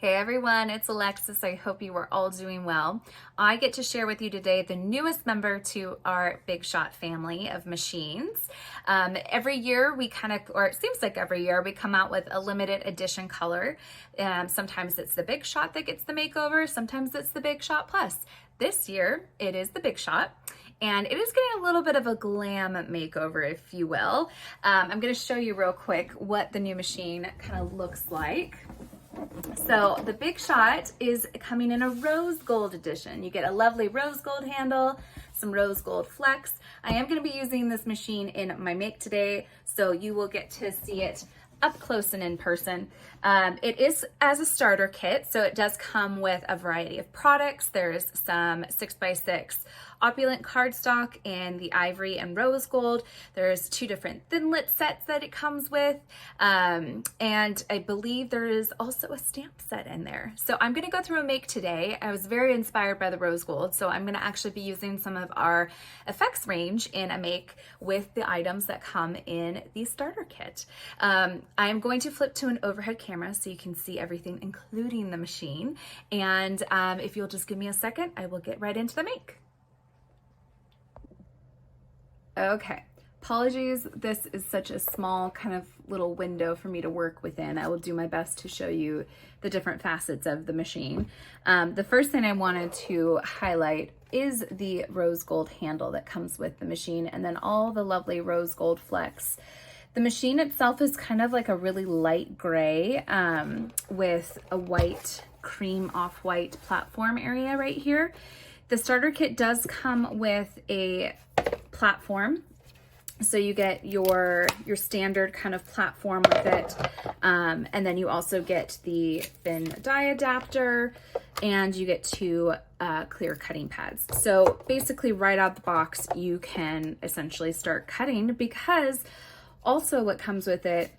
Hey everyone, it's Alexis. I hope you are all doing well. I get to share with you today the newest member to our Big Shot family of machines. Every year we or it seems like every year, we come out with a limited edition color. Sometimes it's the Big Shot that gets the makeover, sometimes it's the Big Shot Plus. This year it is the Big Shot. And it is getting a little bit of a glam makeover, if you will. I'm gonna show you real quick what the new machine kind of looks like. So the Big Shot is coming in a rose gold edition. You get a lovely rose gold handle, some rose gold flecks. I am going to be using this machine in my make today, so you will get to see it up close and in person. It is as a starter kit, so it does come with a variety of products. There's some 6x6 opulent cardstock in the ivory and rose gold. There's 2 different thinlet sets that it comes with, and I believe there is also a stamp set in there. So I'm going to go through a make today. I was very inspired by the rose gold, so I'm going to actually be using some of our effects range in a make with the items that come in the starter kit. I'm going to flip to an overhead camera so you can see everything, including the machine. And if you'll just give me a second, I will get right into the make. Okay, apologies. This is such a small kind of little window for me to work within. I will do my best to show you the different facets of the machine. The first thing I wanted to highlight is the rose gold handle that comes with the machine, and then all the lovely rose gold flecks. The machine itself is kind of like a really light gray with a white, cream off-white platform area right here. The starter kit does come with a platform, so you get your standard kind of platform with it, and then you also get the thin die adapter, and you get 2 clear cutting pads. So basically right out the box you can essentially start cutting, because also what comes with it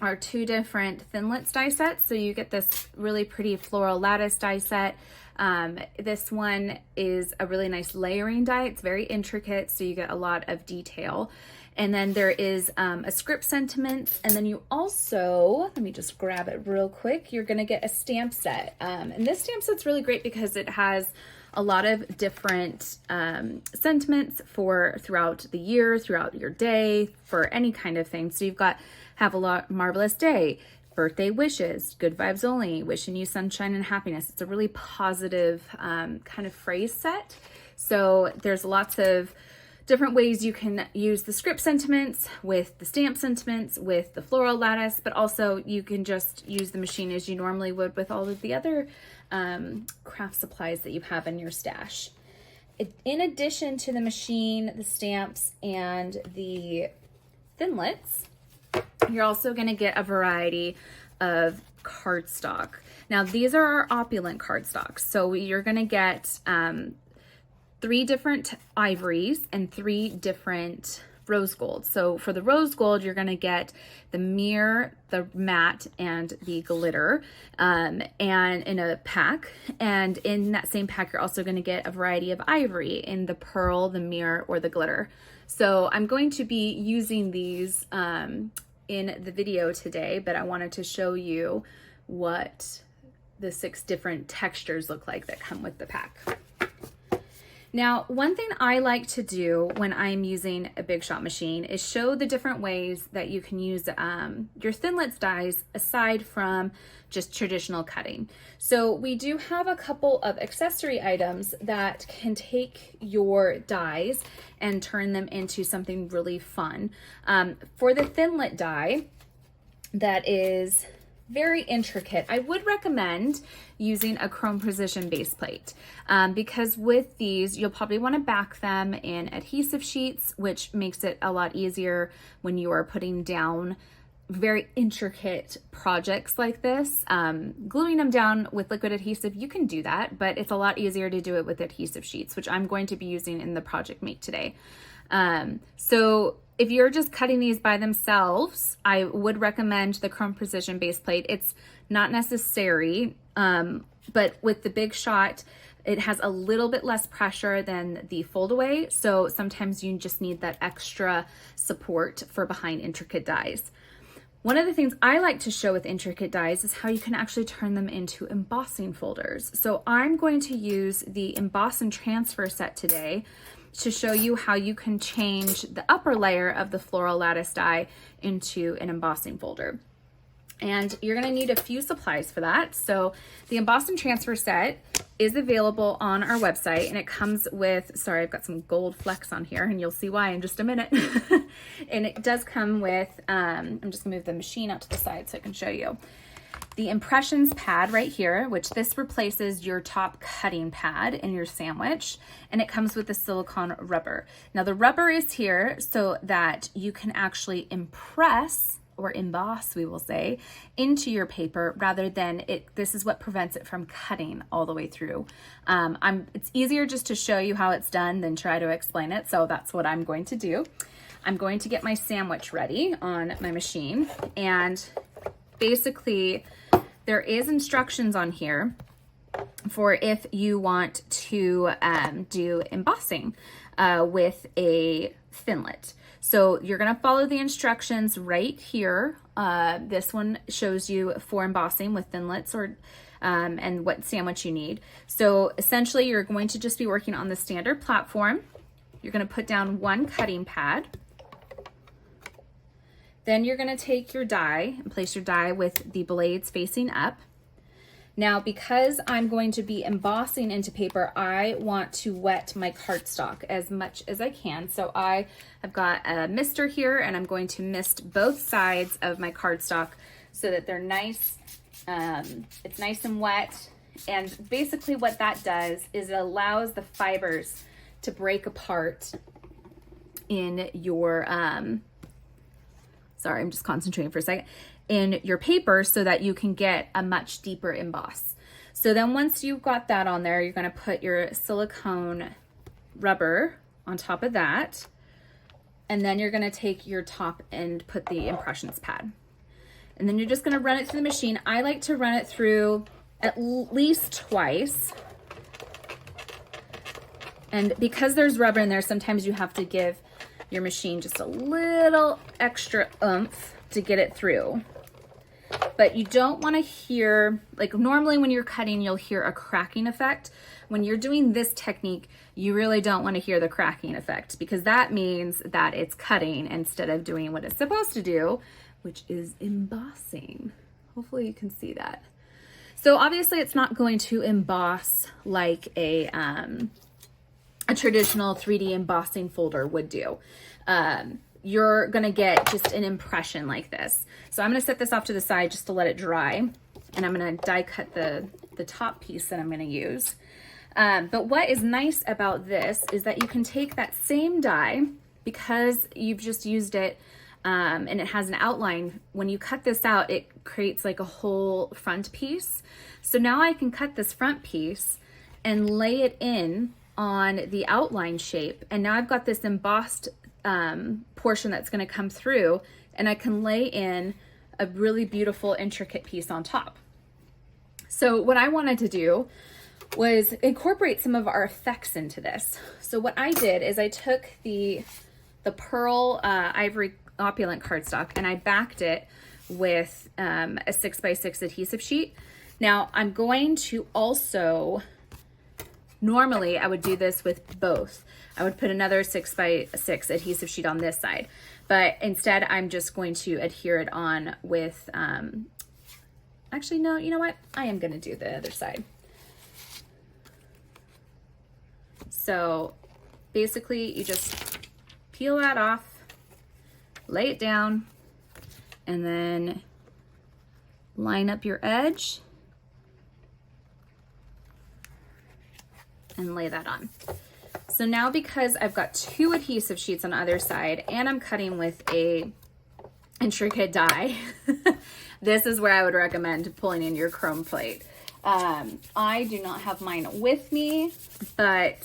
are 2 different thinlets die sets. So you get this really pretty floral lattice die set. This one is a really nice layering die. It's very intricate, so you get a lot of detail. And then there is a script sentiment, and then you also, let me just grab it real quick, you're gonna get a stamp set. And this stamp set's really great because it has a lot of different sentiments for throughout the year, throughout your day, for any kind of thing. So you've got have a marvelous day, birthday wishes, good vibes only, wishing you sunshine and happiness. It's a really positive kind of phrase set. So there's lots of different ways you can use the script sentiments with the stamp sentiments with the floral lattice, but also you can just use the machine as you normally would with all of the other craft supplies that you have in your stash. In addition to the machine, the stamps, and the thinlets, you're also going to get a variety of cardstock. Now these are our opulent cardstocks, so you're going to get 3 different ivories and 3 different rose gold. So for the rose gold, you're going to get the mirror, the matte, and the glitter, and in a pack. And in that same pack, you're also going to get a variety of ivory in the pearl, the mirror, or the glitter. So I'm going to be using these in the video today, but I wanted to show you what the 6 different textures look like that come with the pack. Now, one thing I like to do when I'm using a Big Shot machine is show the different ways that you can use your thinlets dies aside from just traditional cutting. So we do have a couple of accessory items that can take your dies and turn them into something really fun. For the thinlet die that is very intricate, I would recommend using a chrome precision base plate, because with these you'll probably want to back them in adhesive sheets, which makes it a lot easier when you are putting down very intricate projects like this. Gluing them down with liquid adhesive, you can do that, but it's a lot easier to do it with adhesive sheets, which I'm going to be using in the project make today. So if you're just cutting these by themselves, I would recommend the chrome precision base plate. It's not necessary, but with the Big Shot, it has a little bit less pressure than the fold away. So sometimes you just need that extra support for behind intricate dies. One of the things I like to show with intricate dies is how you can actually turn them into embossing folders. So I'm going to use the Emboss and Transfer set today to show you how you can change the upper layer of the floral lattice die into an embossing folder. And you're gonna need a few supplies for that. So the Emboss and Transfer set is available on our website, and it comes with, sorry, I've got some gold flecks on here and you'll see why in just a minute. And it does come with, I'm just gonna move the machine out to the side so I can show you. The impressions pad right here, which this replaces your top cutting pad in your sandwich, and it comes with the silicone rubber. Now the rubber is here so that you can actually impress or emboss, we will say, into your paper rather than this is what prevents it from cutting all the way through. It's easier just to show you how it's done than try to explain it, so that's what I'm going to do. I'm going to get my sandwich ready on my machine, and basically there is instructions on here for if you want to do embossing with a thinlet. So you're gonna follow the instructions right here. This one shows you for embossing with thinlets or and what sandwich you need. So essentially you're going to just be working on the standard platform. You're gonna put down one cutting pad. Then you're gonna take your die and place your die with the blades facing up. Now, because I'm going to be embossing into paper, I want to wet my cardstock as much as I can. So I have got a mister here, and I'm going to mist both sides of my cardstock so that they're nice. It's nice and wet. And basically what that does is it allows the fibers to break apart in your, sorry, I'm just concentrating for a second, in your paper so that you can get a much deeper emboss. So then once you've got that on there, you're gonna put your silicone rubber on top of that, and then you're gonna take your top and put the impressions pad. And then you're just gonna run it through the machine. I like to run it through at least twice. And because there's rubber in there, sometimes you have to give your machine just a little extra oomph to get it through. But you don't want to hear, like normally when you're cutting, you'll hear a cracking effect. When you're doing this technique, you really don't want to hear the cracking effect because that means that it's cutting instead of doing what it's supposed to do, which is embossing. Hopefully you can see that. So obviously it's not going to emboss like a traditional 3D embossing folder would do. You're gonna get just an impression like this. So I'm gonna set this off to the side just to let it dry, and I'm gonna die cut the top piece that I'm gonna use. But what is nice about this is that you can take that same die, because you've just used it and it has an outline. When you cut this out, it creates like a whole front piece. So now I can cut this front piece and lay it in on the outline shape, and now I've got this embossed portion that's going to come through, and I can lay in a really beautiful intricate piece on top. So what I wanted to do was incorporate some of our effects into this. So what I did is I took the pearl ivory opulent cardstock and I backed it with a 6x6 adhesive sheet. Now I'm going to also, normally I would do this with both. I would put another 6x6 adhesive sheet on this side, but instead I'm just going to adhere it on with, actually no, you know what? I am gonna do the other side. So basically you just peel that off, lay it down, and then line up your edge and lay that on. So now because I've got two adhesive sheets on either side and I'm cutting with a intricate die, this is where I would recommend pulling in your chrome plate. I do not have mine with me, but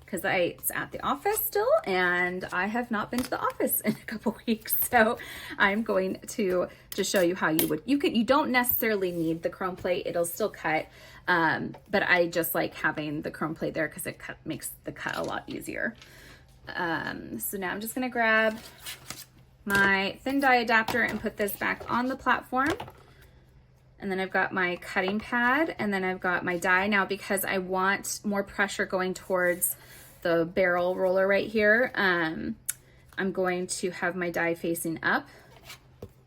because it's at the office still and I have not been to the office in a couple weeks. So I'm going to just show you how you don't necessarily need the chrome plate. It'll still cut. But I just like having the chrome plate there because it makes the cut a lot easier. So now I'm just gonna grab my thin die adapter and put this back on the platform. And then I've got my cutting pad, and then I've got my die. Now, because I want more pressure going towards the barrel roller right here, I'm going to have my die facing up,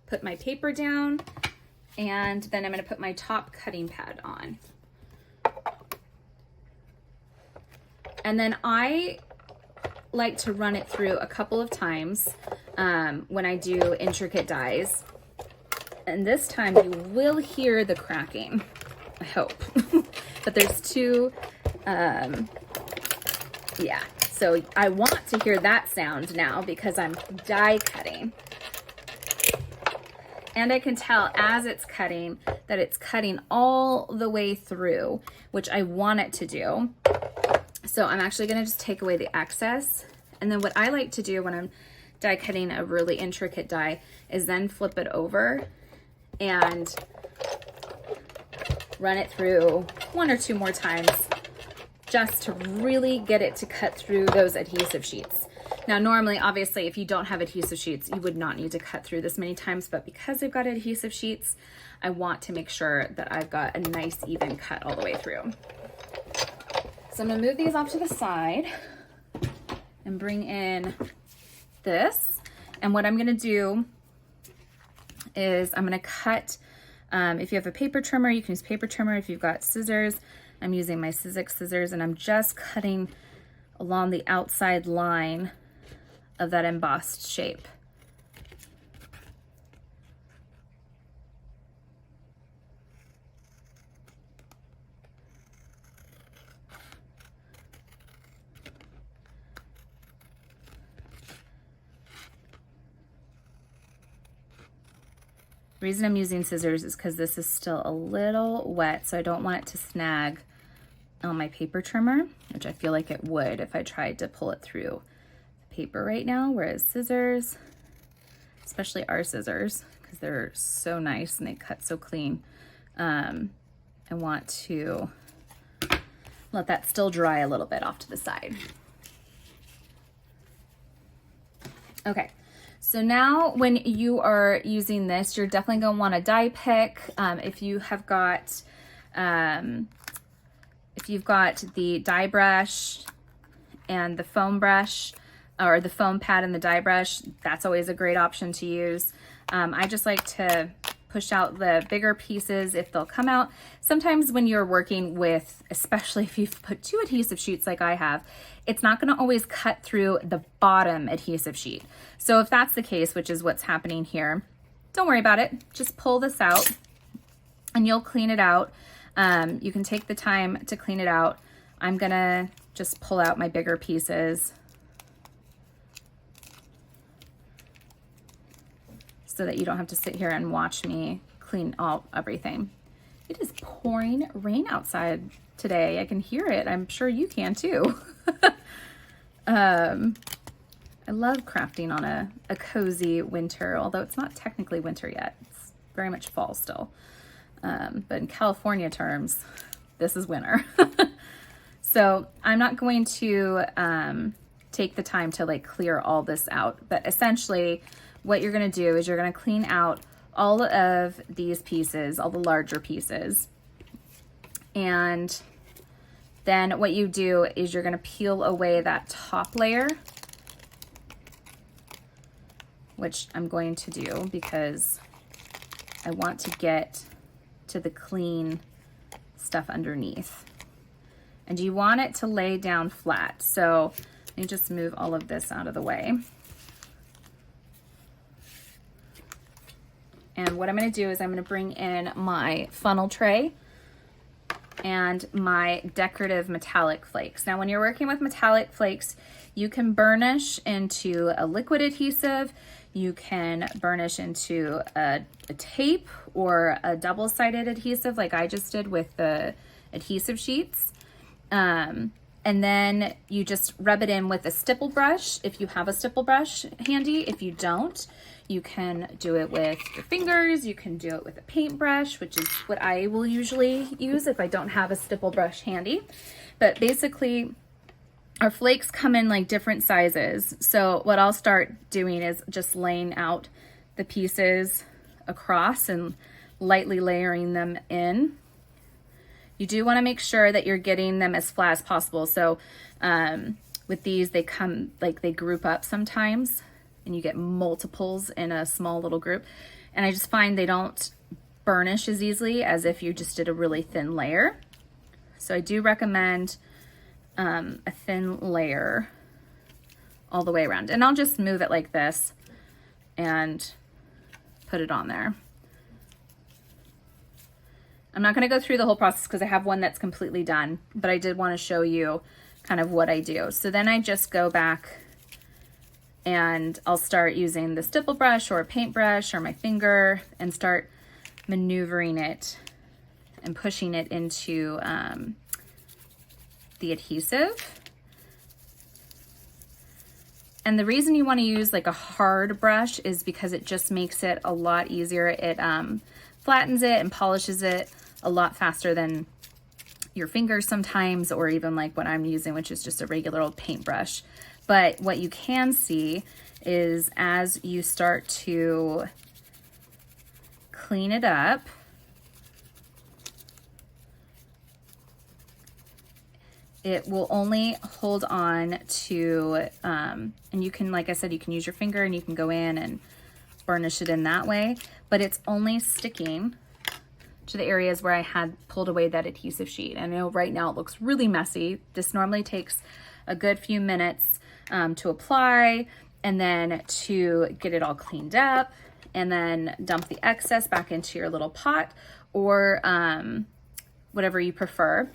put my paper down, and then I'm going to put my top cutting pad on. And then I like to run it through a couple of times when I do intricate dies. And this time you will hear the cracking, I hope. But there's two, yeah. So I want to hear that sound now because I'm die cutting. And I can tell as it's cutting that it's cutting all the way through, which I want it to do. So I'm actually gonna just take away the excess. And then what I like to do when I'm die cutting a really intricate die is then flip it over and run it through 1 or 2 more times just to really get it to cut through those adhesive sheets. Now, normally, obviously, if you don't have adhesive sheets, you would not need to cut through this many times, but because I've got adhesive sheets, I want to make sure that I've got a nice even cut all the way through. So I'm gonna move these off to the side and bring in this. And what I'm gonna do is I'm gonna cut, if you have a paper trimmer, you can use paper trimmer. If you've got scissors, I'm using my Sizzix scissors, and I'm just cutting along the outside line of that embossed shape. The reason I'm using scissors is because this is still a little wet, so I don't want it to snag on my paper trimmer, which I feel like it would if I tried to pull it through the paper right now, whereas scissors, especially our scissors, because they're so nice and they cut so clean, I want to let that still dry a little bit off to the side. Okay. So now when you are using this, you're definitely going to want a die pick. If you've got the die brush and the foam brush, or the foam pad and the die brush, that's always a great option to use. I just like to push out the bigger pieces if they'll come out. Sometimes when you're working with, especially if you've put 2 adhesive sheets like I have, it's not going to always cut through the bottom adhesive sheet. So if that's the case, which is what's happening here, don't worry about it. Just pull this out and you'll clean it out. You can take the time to clean it out. I'm gonna just pull out my bigger pieces so that you don't have to sit here and watch me clean everything. It is pouring rain outside today. I can hear it. I'm sure you can too. I love crafting on a cozy winter, although it's not technically winter yet. It's very much fall still. But in California terms, this is winter. So I'm not going to take the time to like clear all this out, but essentially what you're going to do is you're going to clean out all of these pieces, all the larger pieces. And then what you do is you're going to peel away that top layer, which I'm going to do because I want to get to the clean stuff underneath. And you want it to lay down flat. So let me just move all of this out of the way. And what I'm going to do is I'm going to bring in my funnel tray and my decorative metallic flakes. Now, when you're working with metallic flakes, you can burnish into a liquid adhesive, you can burnish into a tape or a double-sided adhesive like I just did with the adhesive sheets. And then you just rub it in with a stipple brush if you have a stipple brush handy. If you don't, you can do it with your fingers, you can do it with a paintbrush, which is what I will usually use if I don't have a stipple brush handy. But basically, our flakes come in like different sizes. So what I'll start doing is just laying out the pieces across and lightly layering them in. You do want to make sure that you're getting them as flat as possible. So with these, they come like they group up sometimes and you get multiples in a small little group. And I just find they don't burnish as easily as if you just did a really thin layer. So I do recommend a thin layer all the way around. And I'll just move it like this and put it on there. I'm not going to go through the whole process because I have one that's completely done, but I did want to show you kind of what I do. So then I just go back and I'll start using the stipple brush or a paintbrush or my finger and start maneuvering it and pushing it into the adhesive. And the reason you want to use like a hard brush is because it just makes it a lot easier. It flattens it and polishes it a lot faster than your fingers sometimes, or even like what I'm using, which is just a regular old paintbrush. But what you can see is as you start to clean it up, it will only hold on to, and you can, like I said, you can use your finger and you can go in and burnish it in that way, but it's only sticking to the areas where I had pulled away that adhesive sheet. I know right now it looks really messy. This normally takes a good few minutes to apply and then to get it all cleaned up and then dump the excess back into your little pot or whatever you prefer.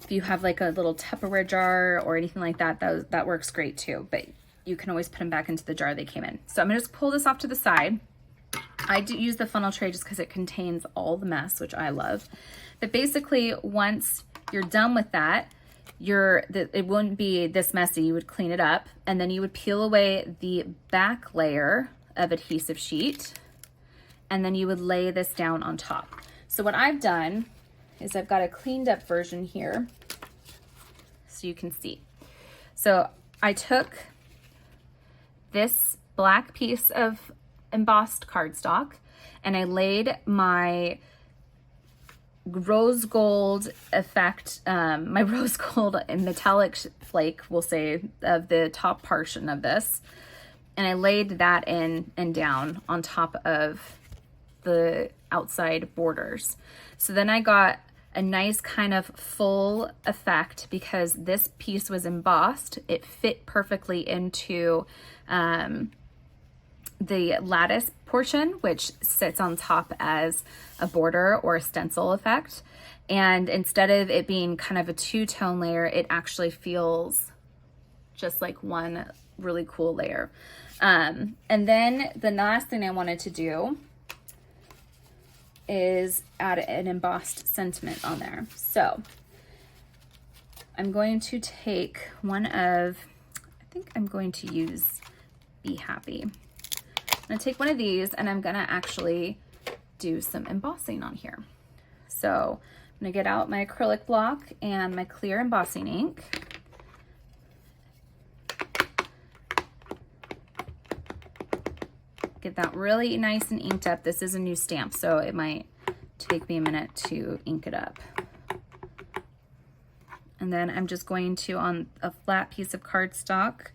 If you have like a little Tupperware jar or anything like that, that works great too, but you can always put them back into the jar they came in. So I'm gonna just pull this off to the side. I do use the funnel tray just because it contains all the mess, which I love. But basically, once you're done with that, it wouldn't be this messy. You would clean it up and then you would peel away the back layer of adhesive sheet and then you would lay this down on top. So what I've done is I've got a cleaned up version here so you can see. So I took this black piece of embossed cardstock and I laid my rose gold effect, my rose gold and metallic flake, we'll say, of the top portion of this, and I laid that in and down on top of the outside borders. So then I got a nice kind of full effect because this piece was embossed. It fit perfectly into the lattice portion, which sits on top as a border or a stencil effect. And instead of it being kind of a two-tone layer, it actually feels just like one really cool layer. And then the last thing I wanted to do is add an embossed sentiment on there. So I'm going to take one of, I think I'm going to use Be Happy. I'm gonna take one of these and I'm gonna actually do some embossing on here. So I'm gonna get out my acrylic block and my clear embossing ink. Get that really nice and inked up. This is a new stamp, so it might take me a minute to ink it up. And then I'm just going to, on a flat piece of cardstock,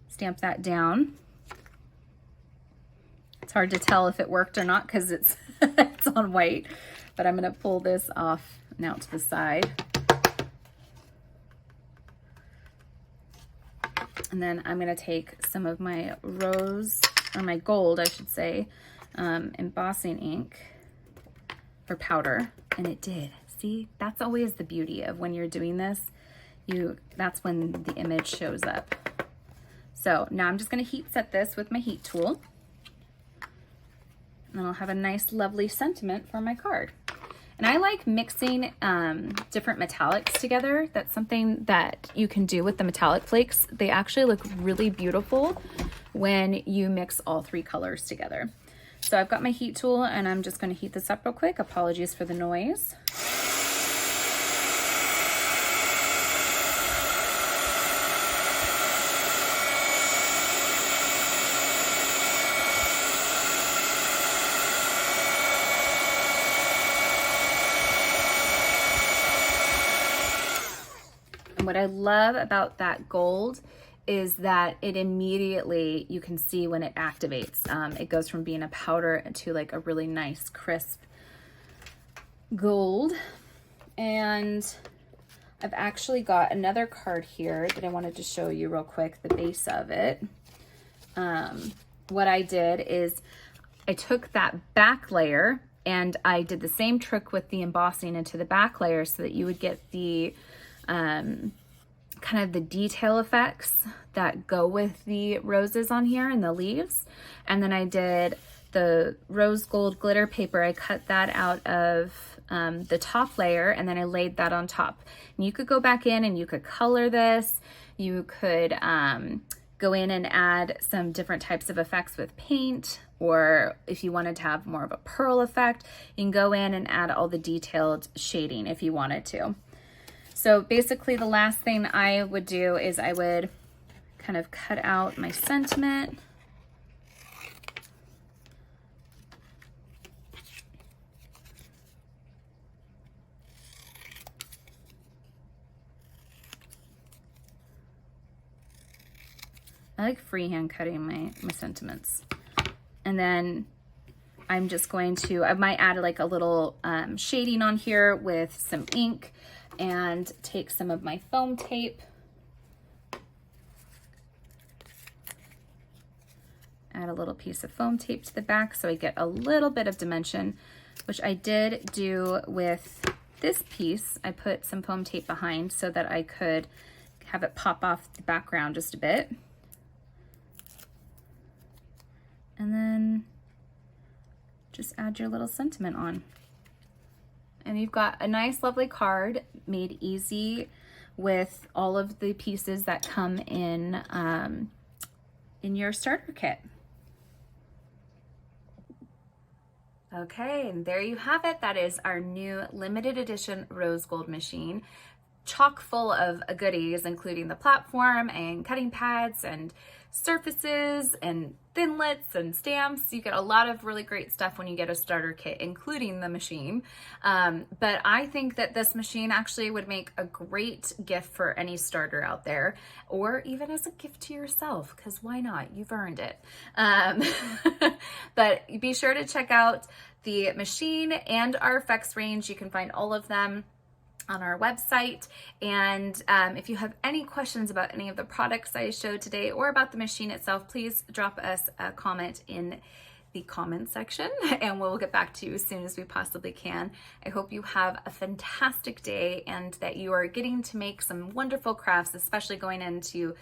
stamp that down. It's hard to tell if it worked or not because it's it's on white, but I'm gonna pull this off now to the side. And then I'm gonna take some of my rose, or my gold, I should say, embossing ink or powder, and it did. See, that's always the beauty of when you're doing this. That's when the image shows up. So now I'm just gonna heat set this with my heat tool. And then I'll have a nice, lovely sentiment for my card. And I like mixing different metallics together. That's something that you can do with the metallic flakes. They actually look really beautiful when you mix all three colors together. So I've got my heat tool and I'm just gonna heat this up real quick. Apologies for the noise. And what I love about that gold is that it immediately, you can see when it activates. It goes from being a powder to like a really nice crisp gold. And I've actually got another card here that I wanted to show you real quick, the base of it. What I did is I took that back layer and I did the same trick with the embossing into the back layer so that you would get the kind of the detail effects that go with the roses on here and the leaves. And then I did the rose gold glitter paper. I cut that out of the top layer and then I laid that on top. And you could go back in and you could color this. You could go in and add some different types of effects with paint, or if you wanted to have more of a pearl effect, you can go in and add all the detailed shading if you wanted to. So basically the last thing I would do is I would kind of cut out my sentiment. I like freehand cutting my sentiments. And then I'm just going to, I might add like a little shading on here with some ink and take some of my foam tape. Add a little piece of foam tape to the back so I get a little bit of dimension, which I did do with this piece. I put some foam tape behind so that I could have it pop off the background just a bit. And then just add your little sentiment on. And you've got a nice, lovely card made easy with all of the pieces that come in your starter kit. Okay, and there you have it. That is our new limited edition rose gold machine, chock full of goodies, including the platform and cutting pads and surfaces and thinlits and stamps. You get a lot of really great stuff when you get a starter kit, including the machine. But I think that this machine actually would make a great gift for any starter out there, or even as a gift to yourself, because why not? You've earned it. But be sure to check out the machine and our effects range. You can find all of them on our website. And if you have any questions about any of the products I showed today or about the machine itself, please drop us a comment in the comment section and we'll get back to you as soon as we possibly can. I hope you have a fantastic day and that you are getting to make some wonderful crafts, especially going into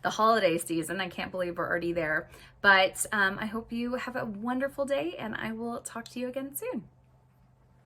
the holiday season. I can't believe we're already there, but I hope you have a wonderful day and I will talk to you again soon.